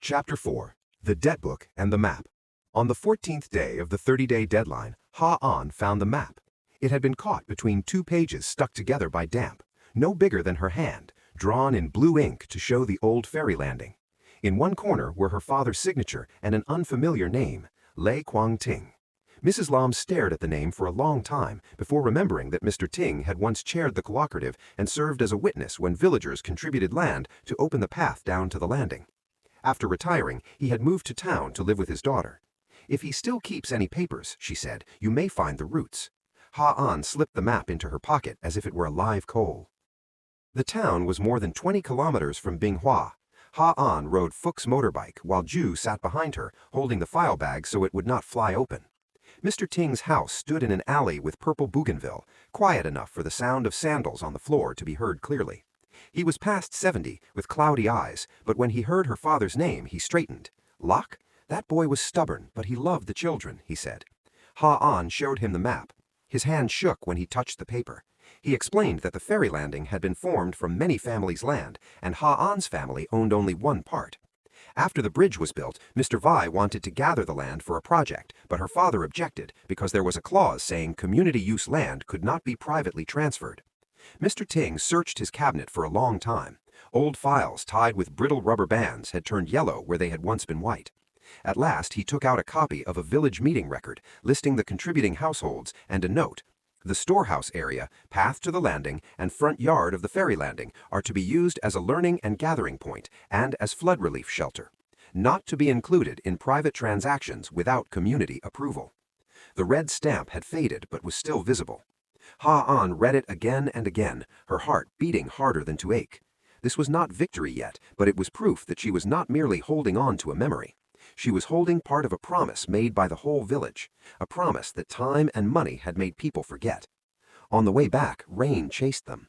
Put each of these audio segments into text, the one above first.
Chapter 4. The Debt Book and the Map. On the 14th day of the 30-day deadline, Ha-an found the map. It had been caught between two pages stuck together by damp, no bigger than her hand, drawn in blue ink to show the old ferry landing. In one corner were her father's signature and an unfamiliar name, Lei Quang Ting. Mrs. Lam stared at the name for a long time before remembering that Mr. Ting had once chaired the cooperative and served as a witness when villagers contributed land to open the path down to the landing. After retiring, he had moved to town to live with his daughter. "If he still keeps any papers," she said, "you may find the routes." Ha-an slipped the map into her pocket as if it were a live coal. The town was more than 20 kilometers from Binghua. Ha-an rode Phuc's motorbike while Ju sat behind her, holding the file bag so it would not fly open. Mr. Ting's house stood in an alley with purple bougainville, quiet enough for the sound of sandals on the floor to be heard clearly. He was past 70, with cloudy eyes, but when he heard her father's name, he straightened. "Locke? That boy was stubborn, but he loved the children," he said. Ha-an showed him the map. His hand shook when he touched the paper. He explained that the ferry landing had been formed from many families' land, and Ha-an's family owned only one part. After the bridge was built, Mr. Vai wanted to gather the land for a project, but her father objected because there was a clause saying community-use land could not be privately transferred. Mr. Ting searched his cabinet for a long time. Old files tied with brittle rubber bands had turned yellow where they had once been white. At last he took out a copy of a village meeting record listing the contributing households and a note. "The storehouse area, path to the landing, and front yard of the ferry landing are to be used as a learning and gathering point and as flood relief shelter. Not to be included in private transactions without community approval." The red stamp had faded but was still visible. Ha-an read it again and again, her heart beating harder than to ache. This was not victory yet, but it was proof that she was not merely holding on to a memory. She was holding part of a promise made by the whole village, a promise that time and money had made people forget. On the way back, rain chased them.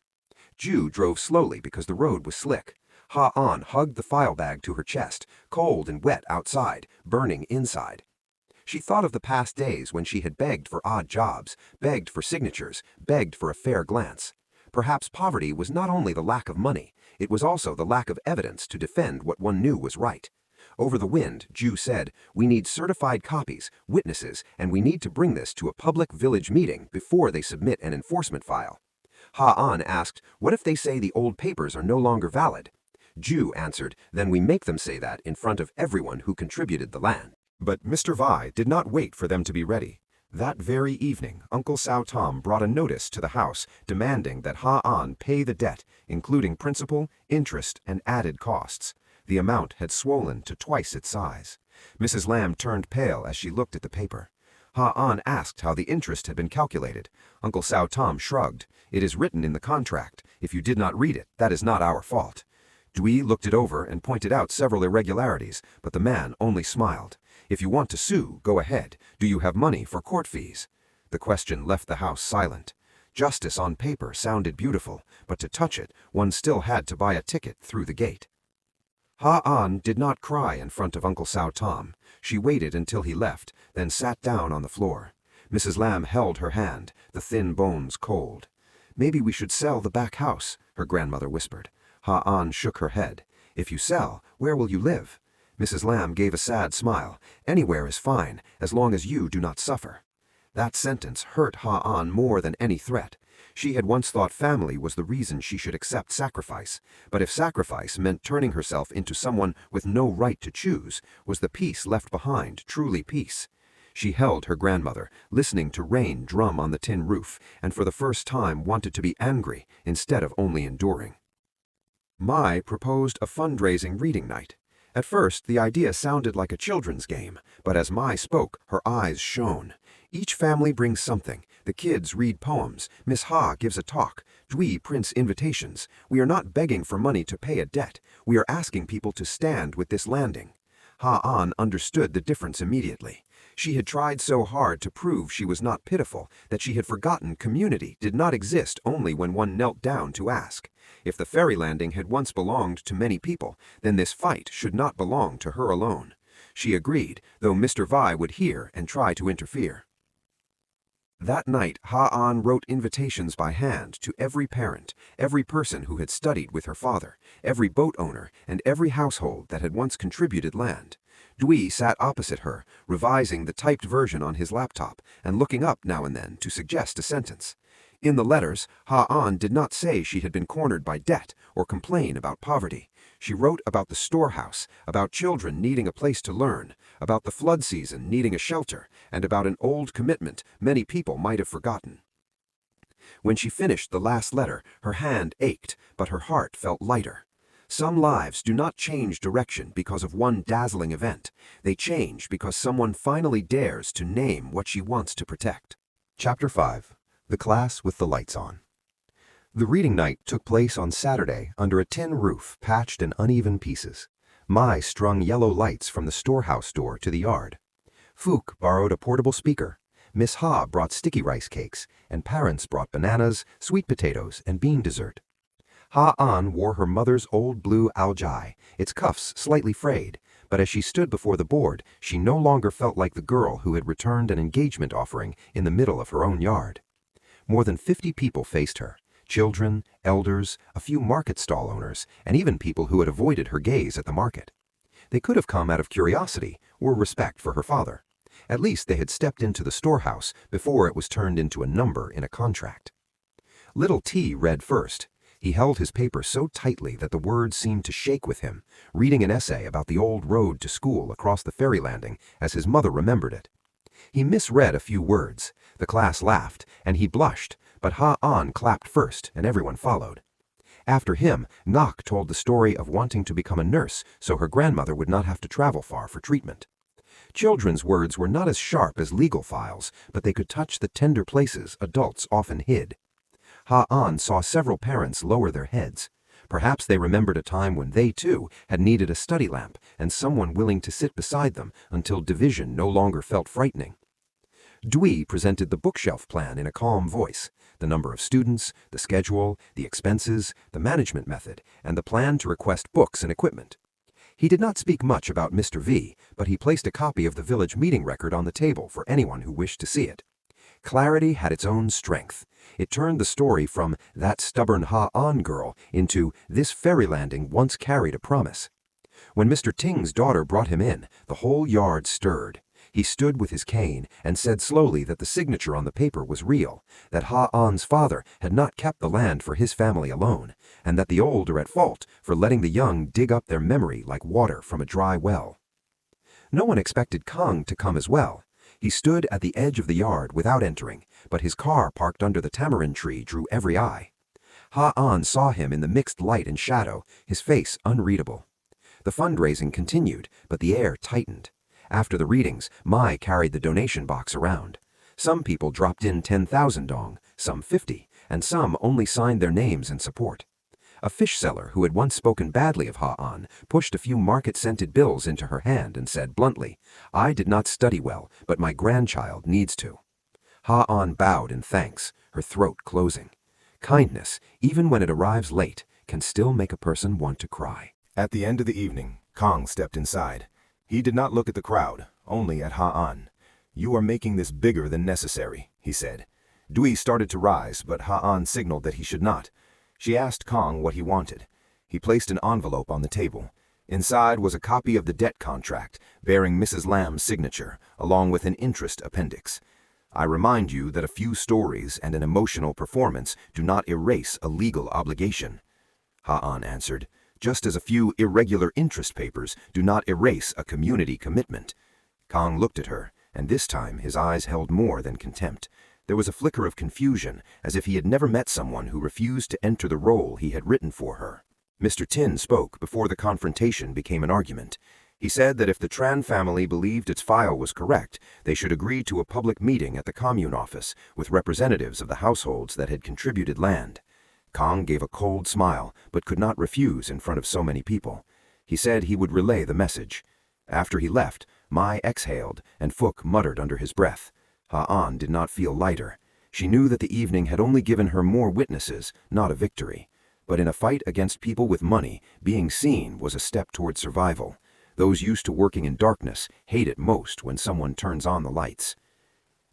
Ju drove slowly because the road was slick. Ha-an hugged the file bag to her chest, cold and wet outside, burning inside. She thought of the past days when she had begged for odd jobs, begged for signatures, begged for a fair glance. Perhaps poverty was not only the lack of money, it was also the lack of evidence to defend what one knew was right. Over the wind, Ju said, "We need certified copies, witnesses, and we need to bring this to a public village meeting before they submit an enforcement file." Ha-an asked, "What if they say the old papers are no longer valid?" Ju answered, "Then we make them say that in front of everyone who contributed the land." But Mr. Vai did not wait for them to be ready. That very evening, Uncle Sao Tom brought a notice to the house demanding that Ha-an pay the debt, including principal, interest, and added costs. The amount had swollen to twice its size. Mrs. Lam turned pale as she looked at the paper. Ha-an asked how the interest had been calculated. Uncle Sao Tom shrugged. "It is written in the contract. If you did not read it, that is not our fault." Dwi looked it over and pointed out several irregularities, but the man only smiled. "If you want to sue, go ahead. Do you have money for court fees?" The question left the house silent. Justice on paper sounded beautiful, but to touch it, one still had to buy a ticket through the gate. Ha-an did not cry in front of Uncle Sao Tom. She waited until he left, then sat down on the floor. Mrs. Lam held her hand, the thin bones cold. "Maybe we should sell the back house," her grandmother whispered. Ha-an shook her head. "If you sell, where will you live?" Mrs. Lam gave a sad smile. "Anywhere is fine, as long as you do not suffer." That sentence hurt Ha-an more than any threat. She had once thought family was the reason she should accept sacrifice, but if sacrifice meant turning herself into someone with no right to choose, was the peace left behind truly peace? She held her grandmother, listening to rain drum on the tin roof, and for the first time wanted to be angry instead of only enduring. Mai proposed a fundraising reading night. At first, the idea sounded like a children's game, but as Mai spoke, her eyes shone. Each family brings something. The kids read poems. Miss Ha gives a talk. Dwi prints invitations. We are not begging for money to pay a debt. We are asking people to stand with this landing. Ha-an understood the difference immediately. She had tried so hard to prove she was not pitiful that she had forgotten community did not exist only when one knelt down to ask. If the ferry landing had once belonged to many people, then this fight should not belong to her alone. She agreed, though Mr. Vai would hear and try to interfere. That night, Ha-an wrote invitations by hand to every parent, every person who had studied with her father, every boat owner, and every household that had once contributed land. Dwi sat opposite her, revising the typed version on his laptop and looking up now and then to suggest a sentence. In the letters, Ha-an did not say she had been cornered by debt or complain about poverty. She wrote about the storehouse, about children needing a place to learn, about the flood season needing a shelter, and about an old commitment many people might have forgotten. When she finished the last letter, her hand ached, but her heart felt lighter. Some lives do not change direction because of one dazzling event. They change because someone finally dares to name what she wants to protect. Chapter 5. The Class with the Lights On. The reading night took place on Saturday under a tin roof patched in uneven pieces. Mai strung yellow lights from the storehouse door to the yard. Phuc borrowed a portable speaker. Miss Ha brought sticky rice cakes, and parents brought bananas, sweet potatoes, and bean dessert. Ha-an wore her mother's old blue aljai, its cuffs slightly frayed, but as she stood before the board, she no longer felt like the girl who had returned an engagement offering in the middle of her own yard. More than 50 people faced her. Children, elders, a few market stall owners, and even people who had avoided her gaze at the market. They could have come out of curiosity or respect for her father. At least they had stepped into the storehouse before it was turned into a number in a contract. Little T read first. He held his paper so tightly that the words seemed to shake with him, reading an essay about the old road to school across the ferry landing as his mother remembered it. He misread a few words. The class laughed, and he blushed, but Ha-an clapped first, and everyone followed. After him, Ngak told the story of wanting to become a nurse so her grandmother would not have to travel far for treatment. Children's words were not as sharp as legal files, but they could touch the tender places adults often hid. Ha-an saw several parents lower their heads. Perhaps they remembered a time when they, too, had needed a study lamp and someone willing to sit beside them until division no longer felt frightening. Dwi presented the bookshelf plan in a calm voice, the number of students, the schedule, the expenses, the management method, and the plan to request books and equipment. He did not speak much about Mr. V, but he placed a copy of the village meeting record on the table for anyone who wished to see it. Clarity had its own strength. It turned the story from that stubborn Ha-an girl into this ferry landing once carried a promise. When Mr. Ting's daughter brought him in, the whole yard stirred. He stood with his cane and said slowly that the signature on the paper was real, that Ha-an's father had not kept the land for his family alone, and that the old are at fault for letting the young dig up their memory like water from a dry well. No one expected Khang to come as well. He stood at the edge of the yard without entering, but his car parked under the tamarind tree drew every eye. Ha-an saw him in the mixed light and shadow, his face unreadable. The fundraising continued, but the air tightened. After the readings, Mai carried the donation box around. Some people dropped in 10,000 dong, some 50, and some only signed their names in support. A fish seller who had once spoken badly of Ha-an pushed a few market-scented bills into her hand and said bluntly, "I did not study well, but my grandchild needs to." Ha-an bowed in thanks, her throat closing. Kindness, even when it arrives late, can still make a person want to cry. At the end of the evening, Khang stepped inside. He did not look at the crowd, only at Ha-an. "You are making this bigger than necessary," he said. Dwi started to rise, but Ha-an signaled that he should not. She asked Khang what he wanted. He placed an envelope on the table. Inside was a copy of the debt contract, bearing Mrs. Lamb's signature, along with an interest appendix. "I remind you that a few stories and an emotional performance do not erase a legal obligation," Ha-an answered, "just as a few irregular interest papers do not erase a community commitment." Khang looked at her, and this time his eyes held more than contempt. There was a flicker of confusion, as if he had never met someone who refused to enter the role he had written for her. Mr. Tin spoke before the confrontation became an argument. He said that if the Tran family believed its file was correct, they should agree to a public meeting at the commune office with representatives of the households that had contributed land. Khang gave a cold smile, but could not refuse in front of so many people. He said he would relay the message. After he left, Mai exhaled, and Phuc muttered under his breath. Ha-an did not feel lighter. She knew that the evening had only given her more witnesses, not a victory. But in a fight against people with money, being seen was a step toward survival. Those used to working in darkness hate it most when someone turns on the lights.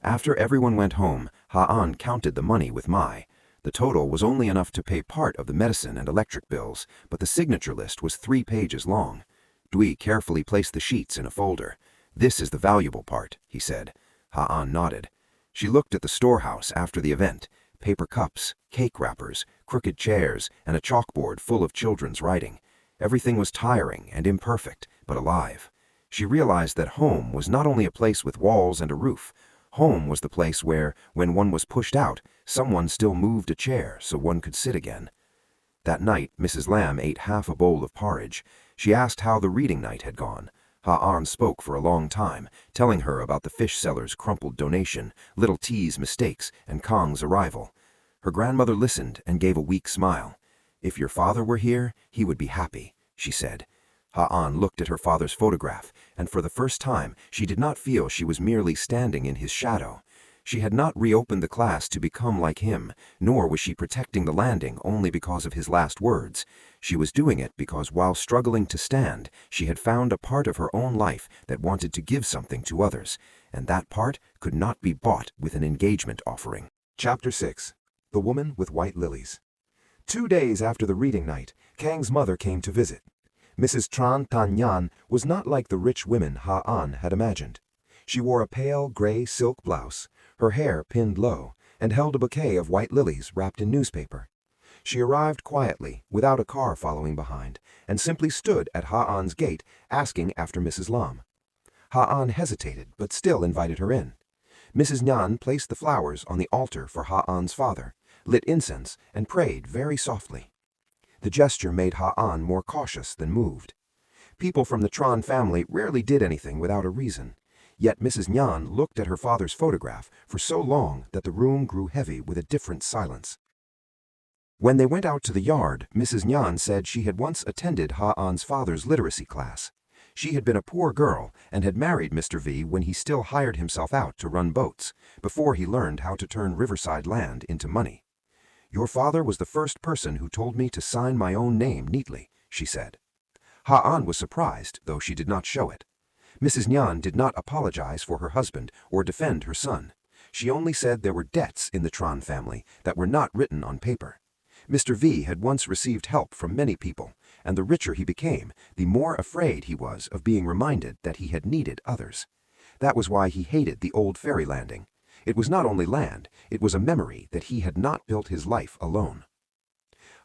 After everyone went home, Ha'an counted the money with Mai. The total was only enough to pay part of the medicine and electric bills, but the signature list was 3 pages long. Dwi carefully placed the sheets in a folder. "This is the valuable part," he said. Ha'an nodded. She looked at the storehouse after the event. Paper cups, cake wrappers, crooked chairs, and a chalkboard full of children's writing. Everything was tiring and imperfect, but alive. She realized that home was not only a place with walls and a roof. Home was the place where, when one was pushed out, someone still moved a chair so one could sit again. That night, Mrs. Lamb ate half a bowl of porridge. She asked how the reading night had gone. Ha'an spoke for a long time, telling her about the fish seller's crumpled donation, Little T's mistakes, and Khang's arrival. Her grandmother listened and gave a weak smile. "If your father were here, he would be happy," she said. Ha'an looked at her father's photograph, and for the first time she did not feel she was merely standing in his shadow. She had not reopened the class to become like him, nor was she protecting the landing only because of his last words. She was doing it because while struggling to stand, she had found a part of her own life that wanted to give something to others, and that part could not be bought with an engagement offering. Chapter 6. The Woman with White Lilies. 2 days after the reading night, Khang's mother came to visit. Mrs. Tran Tan was not like the rich women Ha'an had imagined. She wore a pale gray silk blouse, her hair pinned low, and held a bouquet of white lilies wrapped in newspaper. She arrived quietly, without a car following behind, and simply stood at Ha'an's gate asking after Mrs. Lam. Ha'an hesitated, but still invited her in. Mrs. Nhan placed the flowers on the altar for Ha'an's father, lit incense, and prayed very softly. The gesture made Ha'an more cautious than moved. People from the Tran family rarely did anything without a reason. Yet Mrs. Nhan looked at her father's photograph for so long that the room grew heavy with a different silence. When they went out to the yard, Mrs. Nhan said she had once attended Ha'an's father's literacy class. She had been a poor girl and had married Mr. V when he still hired himself out to run boats, before he learned how to turn riverside land into money. "Your father was the first person who told me to sign my own name neatly," she said. Ha'an was surprised, though she did not show it. Mrs. Nhan did not apologize for her husband or defend her son. She only said there were debts in the Tran family that were not written on paper. Mr. V had once received help from many people, and the richer he became, the more afraid he was of being reminded that he had needed others. That was why he hated the old ferry landing. It was not only land, it was a memory that he had not built his life alone.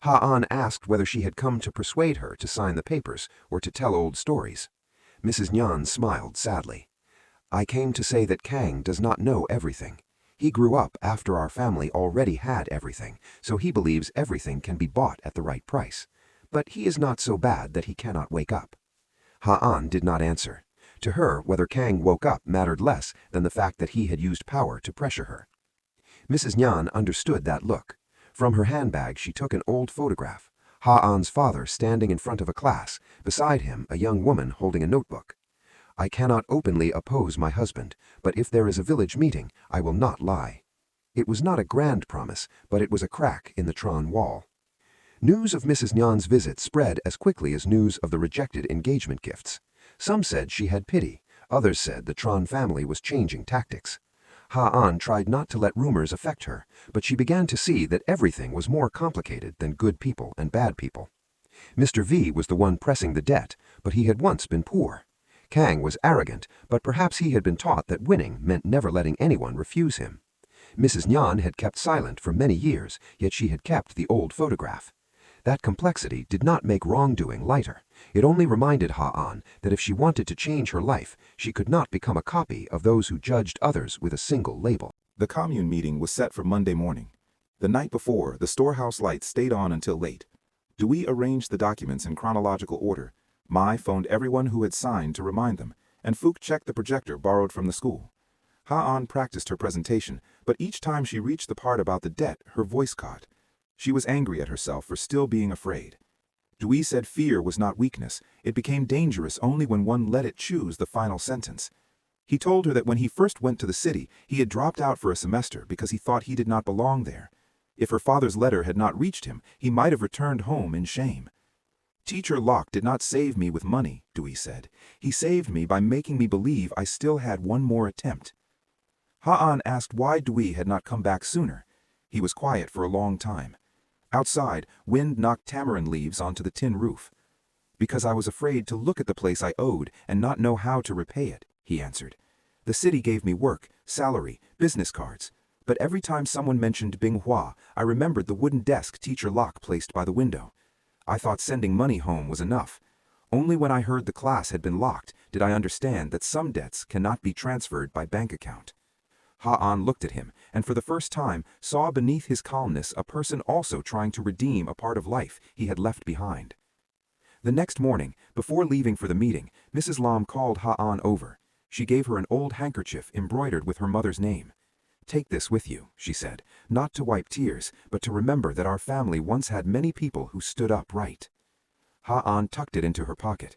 Ha'an asked whether she had come to persuade her to sign the papers or to tell old stories. Mrs. Nhan smiled sadly. "I came to say that Khang does not know everything. He grew up after our family already had everything, so he believes everything can be bought at the right price. But he is not so bad that he cannot wake up." Ha'an did not answer. To her, whether Khang woke up mattered less than the fact that he had used power to pressure her. Mrs. Nhan understood that look. From her handbag she took an old photograph. Ha'an's father standing in front of a class, beside him a young woman holding a notebook. "I cannot openly oppose my husband, but if there is a village meeting, I will not lie." It was not a grand promise, but it was a crack in the Tran wall. News of Mrs. Nhan's visit spread as quickly as news of the rejected engagement gifts. Some said she had pity, others said the Tran family was changing tactics. Ha'an tried not to let rumors affect her, but she began to see that everything was more complicated than good people and bad people. Mr. V was the one pressing the debt, but he had once been poor. Khang was arrogant, but perhaps he had been taught that winning meant never letting anyone refuse him. Mrs. Nhan had kept silent for many years, yet she had kept the old photograph. That complexity did not make wrongdoing lighter. It only reminded Ha'an that if she wanted to change her life, she could not become a copy of those who judged others with a single label. The commune meeting was set for Monday morning. The night before, the storehouse lights stayed on until late. Dewey arranged the documents in chronological order. Mai phoned everyone who had signed to remind them, and Phuc checked the projector borrowed from the school. Ha'an practiced her presentation, but each time she reached the part about the debt, her voice caught. She was angry at herself for still being afraid. Dewey said fear was not weakness. It became dangerous only when one let it choose the final sentence. He told her that when he first went to the city, he had dropped out for a semester because he thought he did not belong there. If her father's letter had not reached him, he might have returned home in shame. "Teacher Locke did not save me with money," Dewey said. "He saved me by making me believe I still had one more attempt." Ha-an asked why Dewey had not come back sooner. He was quiet for a long time. Outside, wind knocked tamarind leaves onto the tin roof. "Because I was afraid to look at the place I owed and not know how to repay it," he answered. "The city gave me work, salary, business cards. But every time someone mentioned Bing Hua, I remembered the wooden desk Teacher Locke placed by the window. I thought sending money home was enough. Only when I heard the class had been locked did I understand that some debts cannot be transferred by bank account." Ha-an looked at him, and for the first time saw beneath his calmness a person also trying to redeem a part of life he had left behind. The next morning, before leaving for the meeting, Mrs. Lam called Ha-an over. She gave her an old handkerchief embroidered with her mother's name. "Take this with you," she said, "not to wipe tears, but to remember that our family once had many people who stood up right." Ha-an tucked it into her pocket.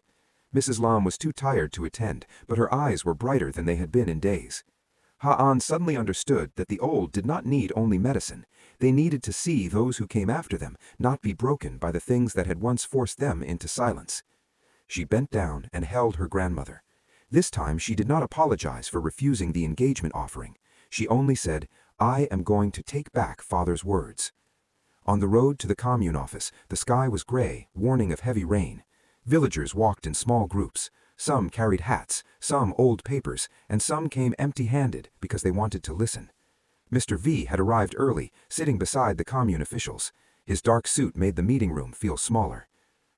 Mrs. Lam was too tired to attend, but her eyes were brighter than they had been in days. Ha-an suddenly understood that the old did not need only medicine. They needed to see those who came after them not be broken by the things that had once forced them into silence. She bent down and held her grandmother. This time she did not apologize for refusing the engagement offering. She only said, "I am going to take back Father's words." On the road to the commune office, the sky was gray, warning of heavy rain. Villagers walked in small groups. Some carried hats, some old papers, and some came empty-handed because they wanted to listen. Mr. V had arrived early, sitting beside the commune officials. His dark suit made the meeting room feel smaller.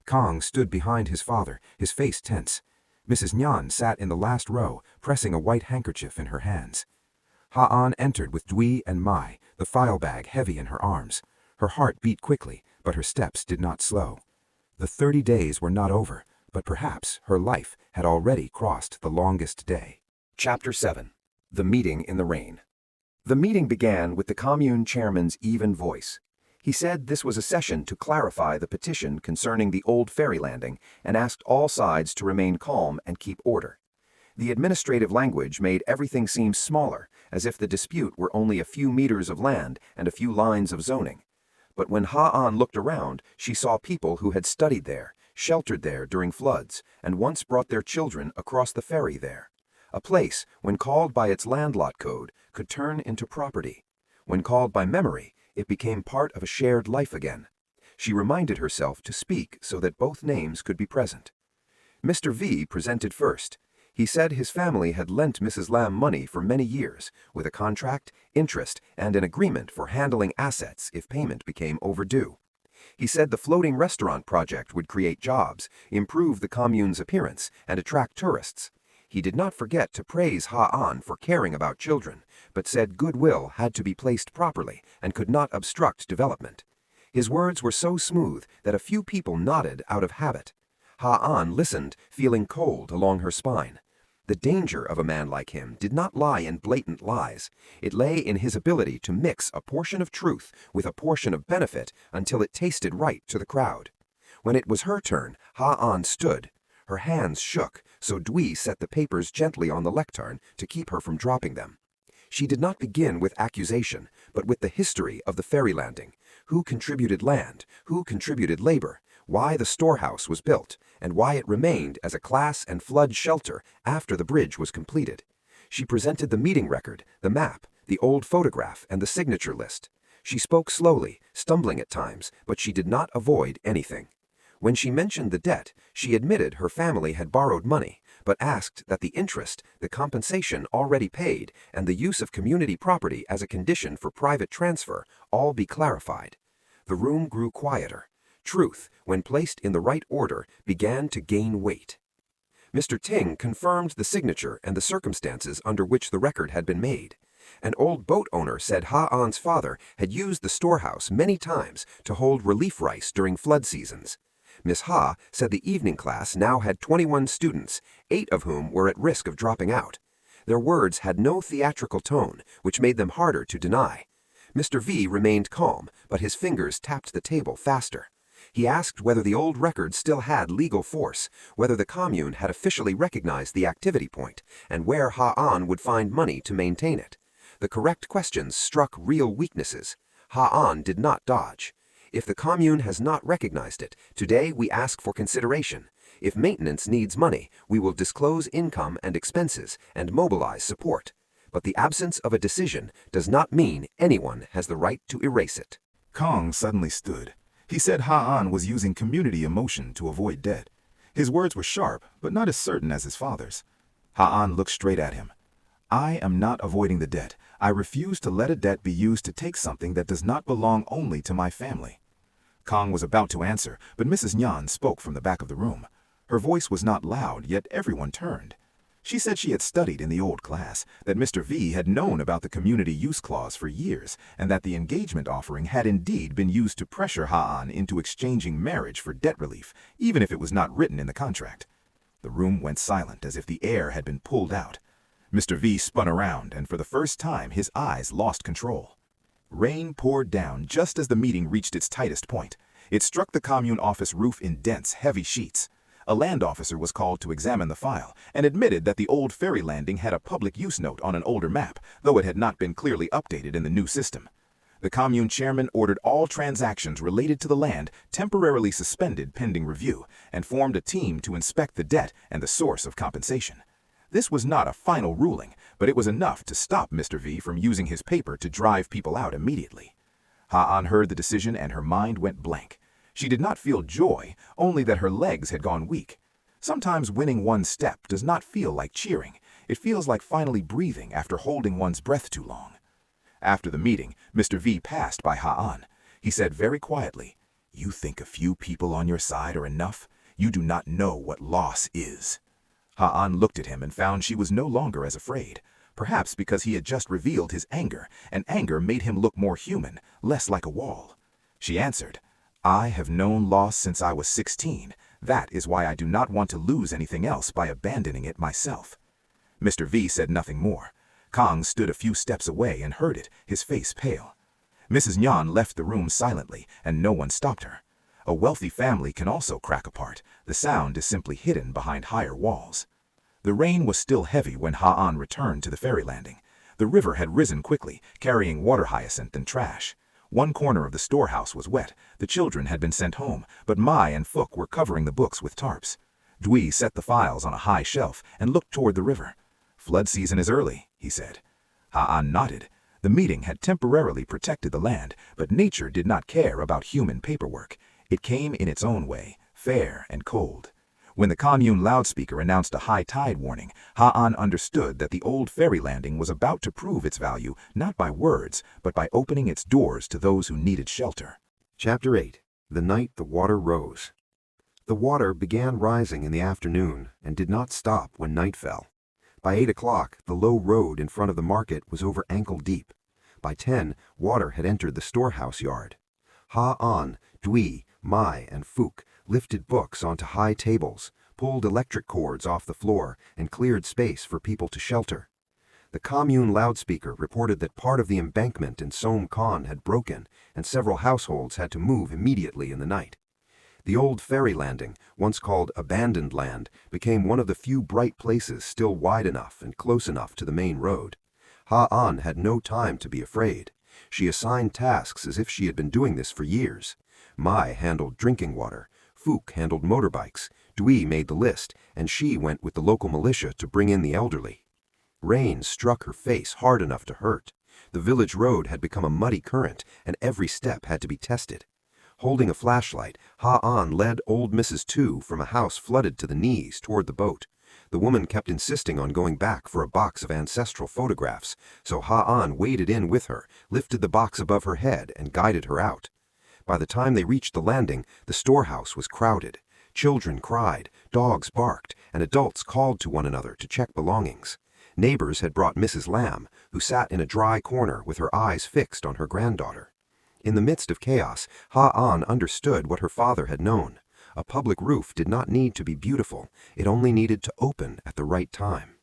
Khang stood behind his father, his face tense. Mrs. Nhan sat in the last row, pressing a white handkerchief in her hands. Ha-an entered with Dewey and Mai, the file bag heavy in her arms. Her heart beat quickly, but her steps did not slow. The 30 days were not over, but perhaps her life had already crossed the longest day. Chapter 7. The Meeting in the Rain. The meeting began with the commune chairman's even voice. He said this was a session to clarify the petition concerning the old ferry landing and asked all sides to remain calm and keep order. The administrative language made everything seem smaller, as if the dispute were only a few meters of land and a few lines of zoning. But when Ha-an looked around, she saw people who had studied there, sheltered there during floods, and once brought their children across the ferry there. A place, when called by its land lot code, could turn into property. When called by memory, it became part of a shared life again. She reminded herself to speak so that both names could be present. Mr. V presented first. He said his family had lent Mrs. Lam money for many years, with a contract, interest, and an agreement for handling assets if payment became overdue. He said the floating restaurant project would create jobs, improve the commune's appearance, and attract tourists. He did not forget to praise Ha-an for caring about children, but said goodwill had to be placed properly and could not obstruct development. His words were so smooth that a few people nodded out of habit. Ha-an listened, feeling cold along her spine. The danger of a man like him did not lie in blatant lies. It lay in his ability to mix a portion of truth with a portion of benefit until it tasted right to the crowd. When it was her turn, Ha-an stood. Her hands shook, so Dewey set the papers gently on the lectern to keep her from dropping them. She did not begin with accusation, but with the history of the ferry landing. Who contributed land, who contributed labor, why the storehouse was built, and why it remained as a class and flood shelter after the bridge was completed. She presented the meeting record, the map, the old photograph, and the signature list. She spoke slowly, stumbling at times, but she did not avoid anything. When she mentioned the debt, she admitted her family had borrowed money, but asked that the interest, the compensation already paid, and the use of community property as a condition for private transfer all be clarified. The room grew quieter. Truth, when placed in the right order, began to gain weight. Mr. Ting confirmed the signature and the circumstances under which the record had been made. An old boat owner said Ha-an's father had used the storehouse many times to hold relief rice during flood seasons. Miss Ha said the evening class now had 21 students, 8 of whom were at risk of dropping out. Their words had no theatrical tone, which made them harder to deny. Mr. V remained calm, but his fingers tapped the table faster. He asked whether the old record still had legal force, whether the commune had officially recognized the activity point, and where Ha-an would find money to maintain it. The correct questions struck real weaknesses. Ha-an did not dodge. If the commune has not recognized it, today we ask for consideration. If maintenance needs money, we will disclose income and expenses and mobilize support. but the absence of a decision does not mean anyone has the right to erase it. Khang suddenly stood. He said Ha'an was using community emotion to avoid debt. His words were sharp, but not as certain as his father's. Ha'an looked straight at him. I am not avoiding the debt. I refuse to let a debt be used to take something that does not belong only to my family. Khang was about to answer, but Mrs. Nhan spoke from the back of the room. Her voice was not loud, yet everyone turned. She said she had studied in the old class, that Mr. V had known about the community use clause for years, and that the engagement offering had indeed been used to pressure Ha'an into exchanging marriage for debt relief, even if it was not written in the contract. The room went silent as if the air had been pulled out. Mr. V spun around, and for the first time his eyes lost control. Rain poured down just as the meeting reached its tightest point. It struck the commune office roof in dense, heavy sheets. A land officer was called to examine the file and admitted that the old ferry landing had a public use note on an older map, though it had not been clearly updated in the new system. The commune chairman ordered all transactions related to the land temporarily suspended pending review and formed a team to inspect the debt and the source of compensation. This was not a final ruling, but it was enough to stop Mr. V from using his paper to drive people out immediately. Ha'an heard the decision and her mind went blank. She did not feel joy, only that her legs had gone weak. Sometimes winning one step does not feel like cheering. It feels like finally breathing after holding one's breath too long. After the meeting, Mr. V passed by Ha'an. He said very quietly, "You think a few people on your side are enough? You do not know what loss is." Ha'an looked at him and found she was no longer as afraid, perhaps because he had just revealed his anger, and anger made him look more human, less like a wall. She answered, "I have known loss since I was 16. That is why I do not want to lose anything else by abandoning it myself." Mr. V said nothing more. Khang stood a few steps away and heard it, his face pale. Mrs. Nhan left the room silently, and no one stopped her. A wealthy family can also crack apart. The sound is simply hidden behind higher walls. The rain was still heavy when Ha'an returned to the ferry landing. The river had risen quickly, carrying water hyacinth and trash. One corner of the storehouse was wet. The children had been sent home, but Mai and Phuc were covering the books with tarps. Dwi set the files on a high shelf and looked toward the river. "Flood season is early," he said. Ha'an nodded. The meeting had temporarily protected the land, but nature did not care about human paperwork. It came in its own way, fair and cold. When the commune loudspeaker announced a high tide warning, Ha'an understood that the old ferry landing was about to prove its value not by words, but by opening its doors to those who needed shelter. Chapter 8. The Night the Water Rose. The water began rising in the afternoon and did not stop when night fell. By 8 o'clock, the low road in front of the market was over ankle deep. By 10, water had entered the storehouse yard. Ha'an, Dwi, Mai, and Phuc lifted books onto high tables, pulled electric cords off the floor, and cleared space for people to shelter. The commune loudspeaker reported that part of the embankment in Som Khan had broken, and several households had to move immediately in the night. The old ferry landing, once called Abandoned Land, became one of the few bright places still wide enough and close enough to the main road. Ha'an had no time to be afraid. She assigned tasks as if she had been doing this for years. Mai handled drinking water, Phuc handled motorbikes, Dwi made the list, and she went with the local militia to bring in the elderly. Rain struck her face hard enough to hurt. The village road had become a muddy current, and every step had to be tested. Holding a flashlight, Ha'an led old Mrs. Tu from a house flooded to the knees toward the boat. The woman kept insisting on going back for a box of ancestral photographs, so Ha'an waded in with her, lifted the box above her head, and guided her out. By the time they reached the landing, the storehouse was crowded. Children cried, dogs barked, and adults called to one another to check belongings. Neighbors had brought Mrs. Lamb, who sat in a dry corner with her eyes fixed on her granddaughter. In the midst of chaos, Ha'an understood what her father had known. A public roof did not need to be beautiful, it only needed to open at the right time.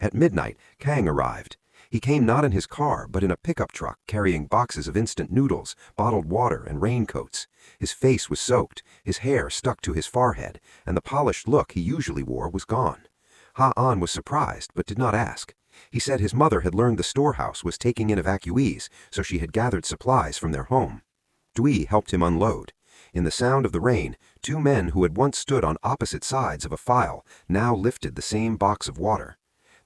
At midnight, Khang arrived. He came not in his car, but in a pickup truck carrying boxes of instant noodles, bottled water, and raincoats. His face was soaked, his hair stuck to his forehead, and the polished look he usually wore was gone. Ha'an was surprised, but did not ask. He said his mother had learned the storehouse was taking in evacuees, so she had gathered supplies from their home. Dwi helped him unload. In the sound of the rain, two men who had once stood on opposite sides of a file now lifted the same box of water.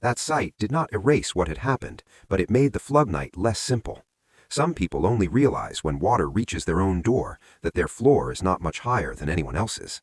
That sight did not erase what had happened, but it made the flood night less simple. Some people only realize when water reaches their own door that their floor is not much higher than anyone else's.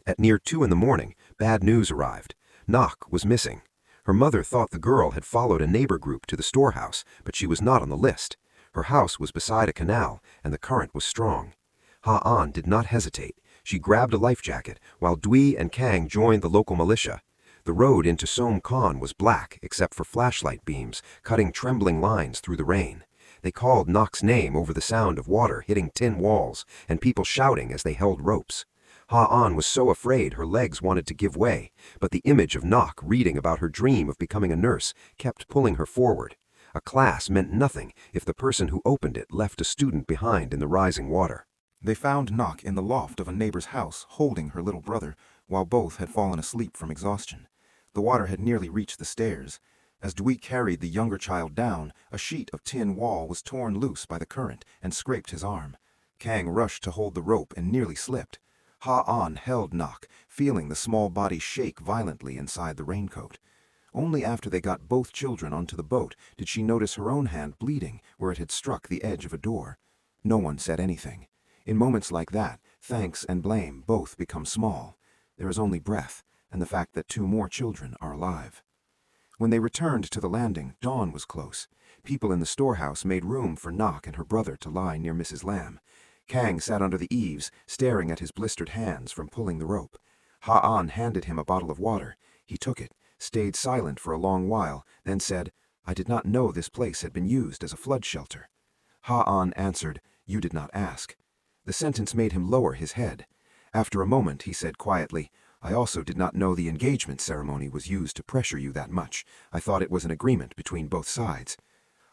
At near 2 in the morning, bad news arrived. Nok was missing. Her mother thought the girl had followed a neighbor group to the storehouse, but she was not on the list. Her house was beside a canal, and the current was strong. Ha-an did not hesitate. She grabbed a life jacket, while Dwi and Khang joined the local militia. The road into Som Khan was black except for flashlight beams, cutting trembling lines through the rain. They called Nok's name over the sound of water hitting tin walls, and people shouting as they held ropes. Ha-an was so afraid her legs wanted to give way, but the image of Nok reading about her dream of becoming a nurse kept pulling her forward. A class meant nothing if the person who opened it left a student behind in the rising water. They found Nok in the loft of a neighbor's house, holding her little brother, while both had fallen asleep from exhaustion. The water had nearly reached the stairs. As Dwi carried the younger child down, a sheet of tin wall was torn loose by the current and scraped his arm. Khang rushed to hold the rope and nearly slipped. Ha-an held Nok, feeling the small body shake violently inside the raincoat. Only after they got both children onto the boat did she notice her own hand bleeding where it had struck the edge of a door. No one said anything. In moments like that, thanks and blame both become small. There is only breath, and the fact that 2 more children are alive. When they returned to the landing, dawn was close. People in the storehouse made room for Nok and her brother to lie near Mrs. Lamb. Khang sat under the eaves, staring at his blistered hands from pulling the rope. Ha-an handed him a bottle of water. He took it, stayed silent for a long while, then said, "I did not know this place had been used as a flood shelter." Ha-an answered, "You did not ask." The sentence made him lower his head. After a moment he said quietly, "I also did not know the engagement ceremony was used to pressure you that much. I thought it was an agreement between both sides."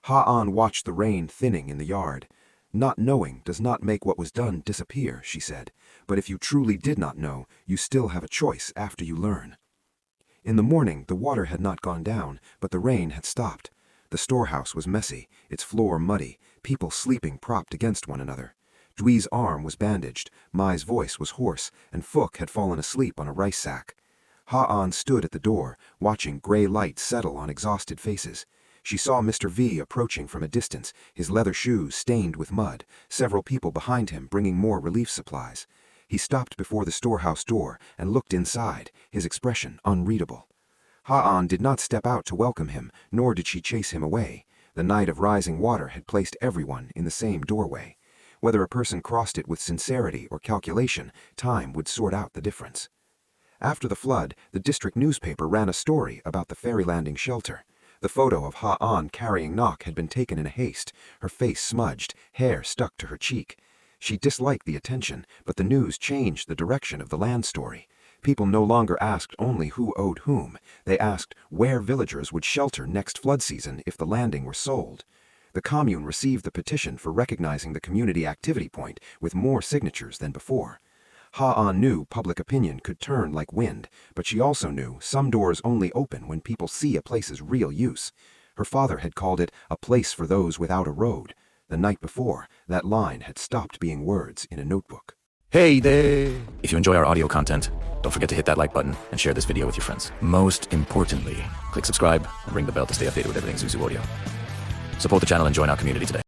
Ha-an watched the rain thinning in the yard. "Not knowing does not make what was done disappear," she said. "But if you truly did not know, you still have a choice after you learn." In the morning, the water had not gone down, but the rain had stopped. The storehouse was messy, its floor muddy, people sleeping propped against one another. Dwi's arm was bandaged, Mai's voice was hoarse, and Phuc had fallen asleep on a rice sack. Ha-an stood at the door, watching gray light settle on exhausted faces. She saw Mr. V approaching from a distance, his leather shoes stained with mud, several people behind him bringing more relief supplies. He stopped before the storehouse door and looked inside, his expression unreadable. Ha-an did not step out to welcome him, nor did she chase him away. The night of rising water had placed everyone in the same doorway. Whether a person crossed it with sincerity or calculation, time would sort out the difference. After the flood, the district newspaper ran a story about the ferry landing shelter. The photo of Ha-an carrying Nok had been taken in a haste, her face smudged, hair stuck to her cheek. She disliked the attention, but the news changed the direction of the land story. People no longer asked only who owed whom. They asked where villagers would shelter next flood season if the landing were sold. The commune received the petition for recognizing the community activity point with more signatures than before. Ha-an knew public opinion could turn like wind, but she also knew some doors only open when people see a place's real use. Her father had called it a place for those without a road. The night before, that line had stopped being words in a notebook. Hey there! If you enjoy our audio content, don't forget to hit that like button and share this video with your friends. Most importantly, click subscribe and ring the bell to stay updated with everything Zuzu Audio. Support the channel and join our community today.